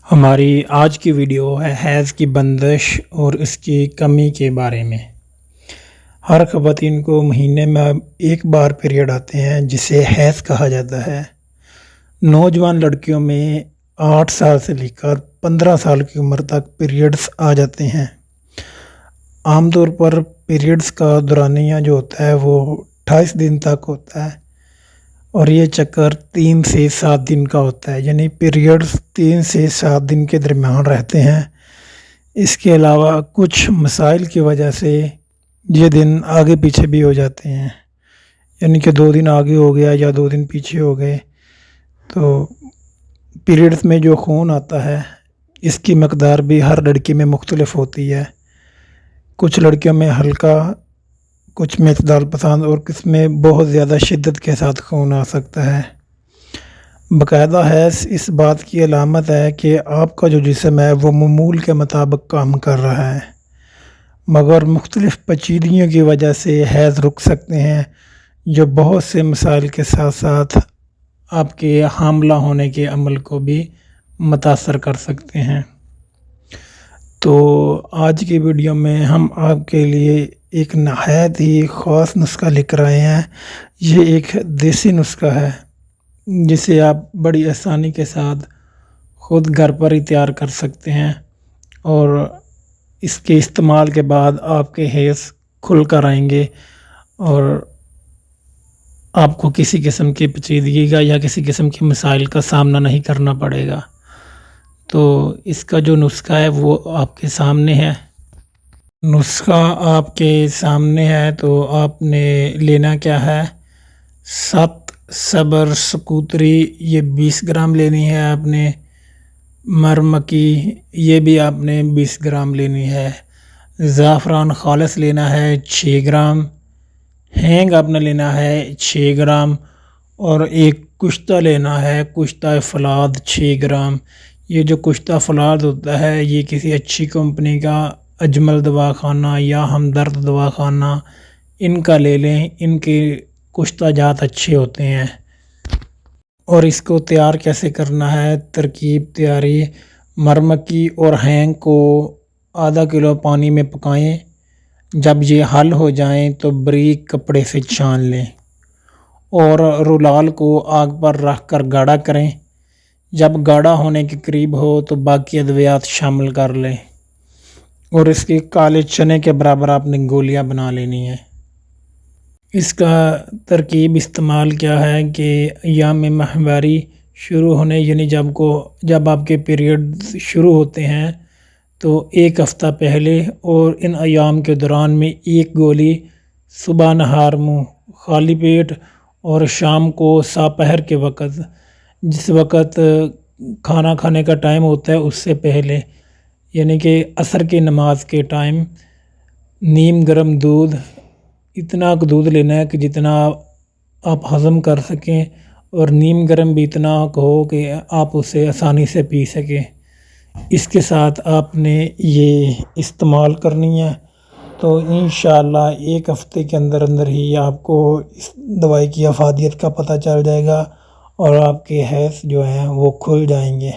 ہماری آج کی ویڈیو ہے حیض کی بندش اور اس کی کمی کے بارے میں۔ ہر خواتین کو مہینے میں ایک بار پیریڈ آتے ہیں جسے حیض کہا جاتا ہے۔ نوجوان لڑکیوں میں 8 سال سے لے کر 15 سال کی عمر تک پیریڈز آ جاتے ہیں۔ عام طور پر پیریڈز کا دورانیہ جو ہوتا ہے وہ 28 دن تک ہوتا ہے اور یہ چکر 3 سے 7 دن کا ہوتا ہے، یعنی پیریڈز 3 سے 7 دن کے درمیان رہتے ہیں۔ اس کے علاوہ کچھ مسائل کی وجہ سے یہ دن آگے پیچھے بھی ہو جاتے ہیں، یعنی کہ 2 دن آگے ہو گیا یا 2 دن پیچھے ہو گئے۔ تو پیریڈز میں جو خون آتا ہے اس کی مقدار بھی ہر لڑکی میں مختلف ہوتی ہے، کچھ لڑکیوں میں ہلکا، کچھ میں اعتدال پسند اور کس میں بہت زیادہ شدت کے ساتھ خون آ سکتا ہے۔ باقاعدہ حیض اس بات کی علامت ہے کہ آپ کا جو جسم ہے وہ معمول کے مطابق کام کر رہا ہے، مگر مختلف پیچیدگیوں کی وجہ سے حیض رک سکتے ہیں جو بہت سے مسائل کے ساتھ ساتھ آپ کے حاملہ ہونے کے عمل کو بھی متاثر کر سکتے ہیں۔ تو آج کی ویڈیو میں ہم آپ کے لیے ایک نہایت ہی خاص نسخہ لے کر آئے ہیں۔ یہ ایک دیسی نسخہ ہے جسے آپ بڑی آسانی کے ساتھ خود گھر پر ہی تیار کر سکتے ہیں اور اس کے استعمال کے بعد آپ کے حیض کھل کر آئیں گے اور آپ کو کسی قسم کی پیچیدگی کا یا کسی قسم کے مسائل کا سامنا نہیں کرنا پڑے گا۔ تو اس کا جو نسخہ ہے وہ آپ کے سامنے ہے۔ نسخہ آپ کے سامنے ہے تو آپ نے لینا کیا ہے، 7 صبر سکوتری یہ 20 گرام لینی ہے آپ نے، مرمکی یہ بھی آپ نے 20 گرام لینی ہے، زعفران خالص لینا ہے 6 گرام، ہینگ آپ نے لینا ہے 6 گرام اور ایک کشتہ لینا ہے، کشتہ فولاد 6 گرام۔ یہ جو کشتہ فولاد ہوتا ہے یہ کسی اچھی کمپنی کا، اجمل دواخانہ یا ہمدرد دواخانہ ان کا لے لیں، ان کے کشتہ جات اچھے ہوتے ہیں۔ اور اس کو تیار کیسے کرنا ہے، ترکیب تیاری، مرمکی اور ہینگ کو آدھا کلو پانی میں پکائیں، جب یہ حل ہو جائیں تو بریک کپڑے سے چھان لیں اور رلال کو آگ پر رکھ کر گاڑھا کریں۔ جب گاڑھا ہونے کے قریب ہو تو باقی ادویات شامل کر لیں اور اس کے کالے چنے کے برابر آپ نے گولیاں بنا لینی ہیں۔ اس کا ترکیب استعمال کیا ہے کہ ایام ماہواری شروع ہونے، یعنی جب آپ کے پیریڈ شروع ہوتے ہیں تو 1 ہفتہ پہلے اور ان ایام کے دوران میں 1 گولی صبح نہار منہ خالی پیٹ اور شام کو ساپہر کے وقت، جس وقت کھانا کھانے کا ٹائم ہوتا ہے اس سے پہلے، یعنی کہ عصر کی نماز کے ٹائم، نیم گرم دودھ، اتنا دودھ لینا ہے کہ جتنا آپ ہضم کر سکیں اور نیم گرم بھی اتنا ہو کہ آپ اسے آسانی سے پی سکیں۔ اس کے ساتھ آپ نے یہ استعمال کرنی ہے تو انشاءاللہ 1 ہفتے کے اندر اندر ہی آپ کو اس دوائی کی افادیت کا پتہ چل جائے گا اور آپ کے حیض جو ہیں وہ کھل جائیں گے۔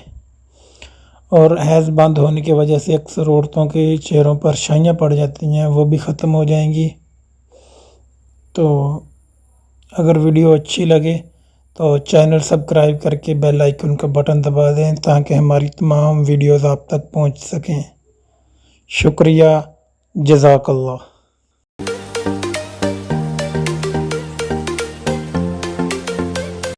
اور حیض بند ہونے کی وجہ سے اکثر عورتوں کے چہروں پر شائیاں پڑ جاتی ہیں، وہ بھی ختم ہو جائیں گی۔ تو اگر ویڈیو اچھی لگے تو چینل سبسکرائب کر کے بیل آئیکن کا بٹن دبا دیں تاکہ ہماری تمام ویڈیوز آپ تک پہنچ سکیں۔ شکریہ، جزاک اللہ۔